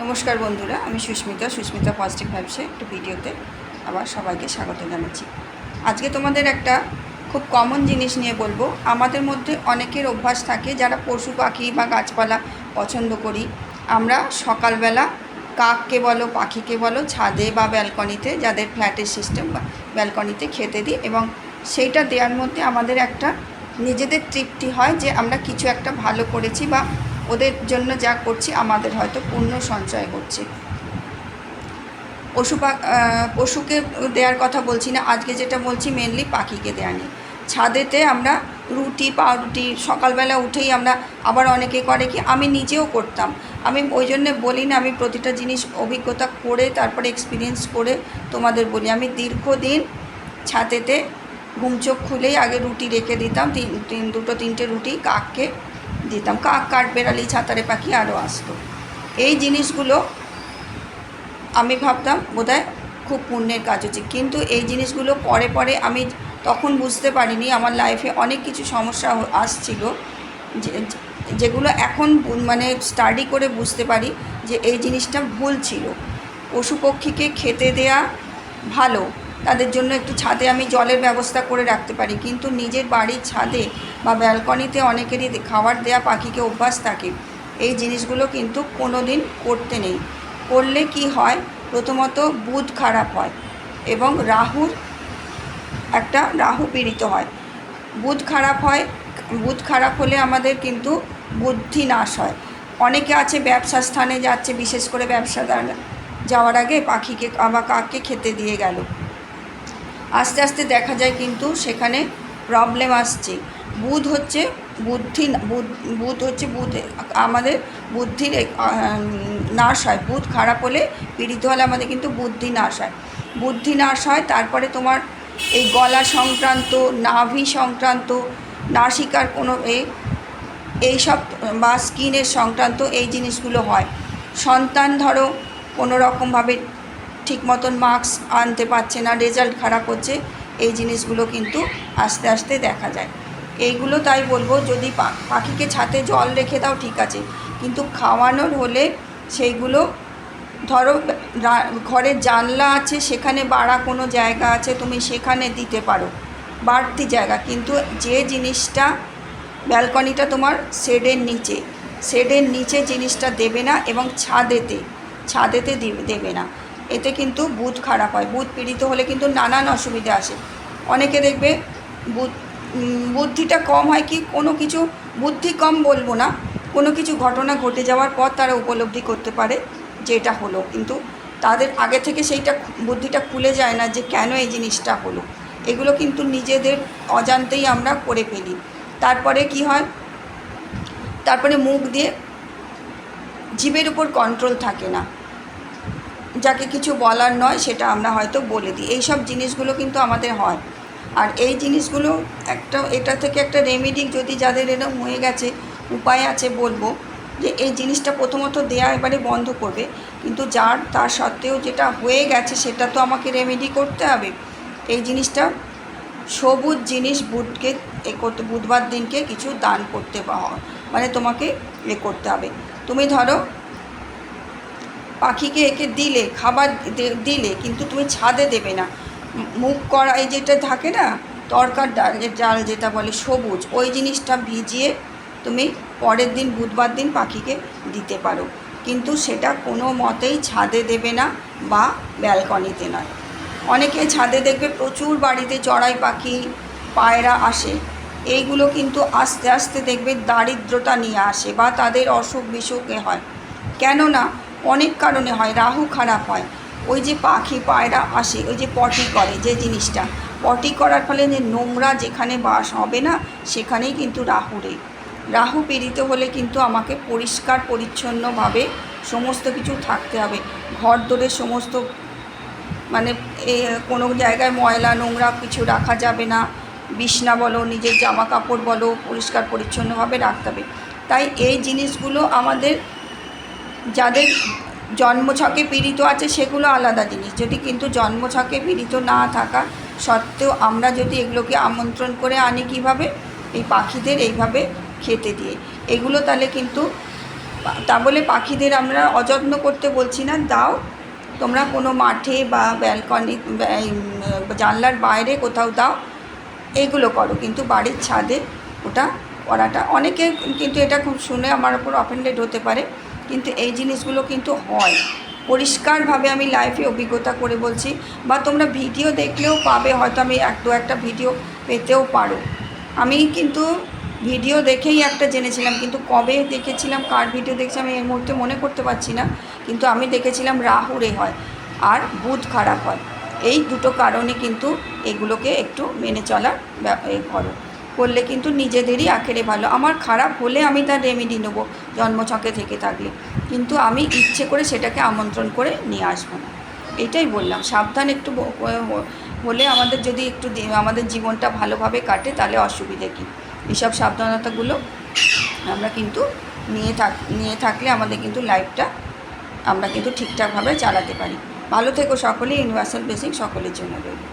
নমস্কার বন্ধুরা, আমি সুস্মিতা পজিটিভ ভাইবসে একটু ভিডিওতে আবার সবাইকে স্বাগত জানাচ্ছি। আজকে তোমাদের একটা খুব কমন জিনিস নিয়ে বলবো। আমাদের মধ্যে অনেকের অভ্যাস থাকে যারা পশু পাখি বা গাছপালা পছন্দ করি, আমরা সকালবেলা কাককে বলো পাখিকে বলো ছাদে বা ব্যালকনিতে, যাদের ফ্ল্যাটের সিস্টেম বা ব্যালকনিতে খেতে দিই, এবং সেইটা দেওয়ার মধ্যে আমাদের একটা নিজেদের তৃপ্তি হয় যে আমরা কিছু একটা ভালো করেছি বা ওদের জন্য যা করছি আমাদের হয়তো পুণ্য সঞ্চয় করছে। পশুকে দেওয়ার কথা বলছি না, আজকে যেটা বলছি মেনলি পাখিকে দেওয়া নিয়ে। ছাদেতে আমরা রুটি পাউরুটি সকালবেলা উঠেই আমরা, আবার অনেকে করে কি, আমি নিজেও করতাম, আমি ওই জন্যে বলি না, আমি প্রতিটা জিনিস অভিজ্ঞতা করে তারপরে এক্সপিরিয়েন্স করে তোমাদের বলি। আমি দীর্ঘদিন ছাদেতে ঘুম চোখ খুলেই আগে রুটি রেখে দিতাম, দুটো তিনটে রুটি কাককে দিতাম। কাক বেড়ালি ছাতারে পাখি আরও আসতো। এই জিনিসগুলো আমি ভাবতাম বোধহয় খুব পুণ্যের কাজ হচ্ছে, কিন্তু এই জিনিসগুলো পরে পরে আমি তখন বুঝতে পারিনি। আমার লাইফে অনেক কিছু সমস্যা আসছিল, যেগুলো এখন মানে স্টাডি করে বুঝতে পারি যে এই জিনিসটা ভুল ছিল। পশু পক্ষীকে খেতে দেয়া ভালো, তাদের জন্য একটু ছাদে আমি জলের ব্যবস্থা করে রাখতে পারি, কিন্তু নিজের বাড়ির ছাদে বা ব্যালকনিতে অনেকেরই খাবার দেয়া পাখিকে অভ্যাস থাকে। এই জিনিসগুলো কিন্তু কোনো দিন করতে নেই। করলে কি হয়, প্রথমত বুধ খারাপ হয় এবং রাহু পীড়িত হয়। বুধ খারাপ হলে আমাদের কিন্তু বুদ্ধি নাশ হয়। অনেকে আছে ব্যবসা স্থানে যাচ্ছে, বিশেষ করে ব্যবসাদার যাওয়ার আগে পাখিকে বা কাককে খেতে দিয়ে গেল, আস্তে আস্তে দেখা যায় কিন্তু সেখানে প্রবলেম আসছে। বুধ হচ্ছে আমাদের বুদ্ধির নাশ হয়। বুধ খারাপ হলে, পীড়িত হলে আমাদের কিন্তু বুদ্ধি নাশ হয়। তারপরে তোমার এই গলা সংক্রান্ত, নাভি সংক্রান্ত, নাসিকার কোনো এইসব বা স্কিনের সংক্রান্ত এই জিনিসগুলো হয়। সন্তান ধরো কোনো রকমভাবে ঠিক মতন মার্কস আনতে পারছে না, রেজাল্ট খারাপ হচ্ছে, এই জিনিসগুলো কিন্তু আস্তে আস্তে দেখা যায়। এইগুলো তাই বলবো, যদি পাখিকে ছাদে জল রেখে দাও ঠিক আছে, কিন্তু খাওয়ানোর হলে সেইগুলো ধরো ঘরের জানলা আছে, সেখানে বাড়া কোনো জায়গা আছে, তুমি সেখানে দিতে পারো বাড়তি জায়গা, কিন্তু যে জিনিসটা ব্যালকনিটা তোমার শেডের নিচে জিনিসটা দেবে না, এবং ছাদেতে দেবে না। এতে কিন্তু বুধ খারাপ হয়। বুধ পীড়িত হলে কিন্তু নানান অসুবিধা আসে। অনেকে দেখবে বুদ্ধিটা কম হয়, কি কোনো কিছু বুদ্ধি কম বলবো না, কোনো কিছু ঘটনা ঘটে যাওয়ার পর তারা উপলব্ধি করতে পারে যে এটা হলো, কিন্তু তাদের আগে থেকে সেইটা বুদ্ধিটা খুলে যায় না যে কেন এই জিনিসটা হলো। এগুলো কিন্তু নিজেদের অজান্তেই আমরা করে ফেলি। তারপরে কি হয়, তারপরে মুখ দিয়ে জিভের উপর কন্ট্রোল থাকে না, যাকে কিছু বলার নয় সেটা আমরা হয়তো বলে দিই। এই সব জিনিসগুলো কিন্তু আমাদের হয়। আর এই জিনিসগুলো এটা থেকে একটা রেমেডি, যদি যাদের এরকম হয়ে গেছে, উপায় আছে বলবো যে এই জিনিসটা প্রথমত দেয়া এবারে বন্ধ করবে, কিন্তু তার সত্ত্বেও যেটা হয়ে গেছে সেটা তো আমাকে রেমেডি করতে হবে। এই জিনিসটা সবুজ জিনিস বুধবার দিনকে কিছু দান করতে মানে তোমাকে করতে হবে। তুমি ধরো পাখিকে দিলে, খাবার দিলে, কিন্তু তুমি ছাদে দেবে না। মুগ কড়াই যেটা থাকে না, তরকার ডাল যেটা বলে সবুজ, ওই জিনিসটা ভিজিয়ে তুমি পরের দিন বুধবার দিন পাখিকে দিতে পারো, কিন্তু সেটা কোনো মতেই ছাদে দেবে না বা ব্যালকনিতে নয়। অনেকে ছাদে দেখবে প্রচুর বাড়িতে চড়াই পাখি, পায়রা আসে, এইগুলো কিন্তু আস্তে আস্তে দেখবে দারিদ্রতা নিয়ে আসে বা তাদের অসুখ বিসুখে হয়। কেননা অনেক কারণে হয়, রাহু খারাপ হয়। ওই যে পাখি পায়রা আসে, ওই যে পটি করে, যে জিনিসটা পটি করার ফলে যে নোংরা যেখানে বাস হবে না, সেখানেই কিন্তু রাহু পীড়িত হলে কিন্তু আমাকে পরিষ্কার পরিচ্ছন্নভাবে সমস্ত কিছু থাকতে হবে। ঘর দোরে সমস্ত মানে কোনো জায়গায় ময়লা নোংরা কিছু রাখা যাবে না। বিছনা বলো, নিজের জামা কাপড় বলো, পরিষ্কার পরিচ্ছন্নভাবে রাখতে হবে। তাই এই জিনিসগুলো আমাদের যাদের জন্মছকে পীড়িত আছে সেগুলো আলাদা জিনিস, যদি কিন্তু জন্মছকে পীড়িত না থাকা সত্ত্বেও আমরা যদি এগুলোকে আমন্ত্রণ করে আনি, কীভাবে, এই পাখিদের এইভাবে খেতে দিয়ে, এগুলো তাহলে কিন্তু তা বলে পাখিদের আমরা অযত্ন করতে বলছি না, দাও তোমরা কোনো মাঠে বা ব্যালকনি, জানলার বাইরে কোথাও দাও, এইগুলো করো, কিন্তু বাড়ির ছাদে ওটা করাটা, অনেকে কিন্তু এটা খুব শুনে আমার উপর অফেন্ডেড হতে পারে, কিন্তু এই জিনিসগুলো কিন্তু হয়। পরিষ্কারভাবে আমি লাইফে অভিজ্ঞতা করে বলছি, বা তোমরা ভিডিও দেখলেও পাবে, হয়তো আমি একটা ভিডিও পেতেও পারো। আমি কিন্তু ভিডিও দেখেই একটা জেনেছিলাম, কিন্তু কবে দেখেছিলাম, কার ভিডিও দেখছি আমি এই মুহূর্তে মনে করতে পারছি না, কিন্তু আমি দেখেছিলাম রাহুরে হয় আর বুধ খারাপ হয়। এই দুটো কারণে কিন্তু এগুলোকে একটু মেনে চলার করো, করলে কিন্তু নিজেদেরই আখেরে ভালো। আমার খারাপ হলে আমি তার রেমেডি নেবো জন্মছকে থেকে থাকলে, কিন্তু আমি ইচ্ছে করে সেটাকে আমন্ত্রণ করে নিয়ে আসবো না। এটাই বললাম, সাবধান একটু হলে আমাদের যদি একটু আমাদের জীবনটা ভালোভাবে কাটে, তাহলে অসুবিধে কী। এইসব সাবধানতাগুলো আমরা কিন্তু নিয়ে থাকলে আমাদের কিন্তু লাইফটা আমরা কিন্তু ঠিকঠাকভাবে চালাতে পারি। ভালো থেকো সকলে, ইউনিভার্সাল ব্লেসিং সকলের জন্য রইল।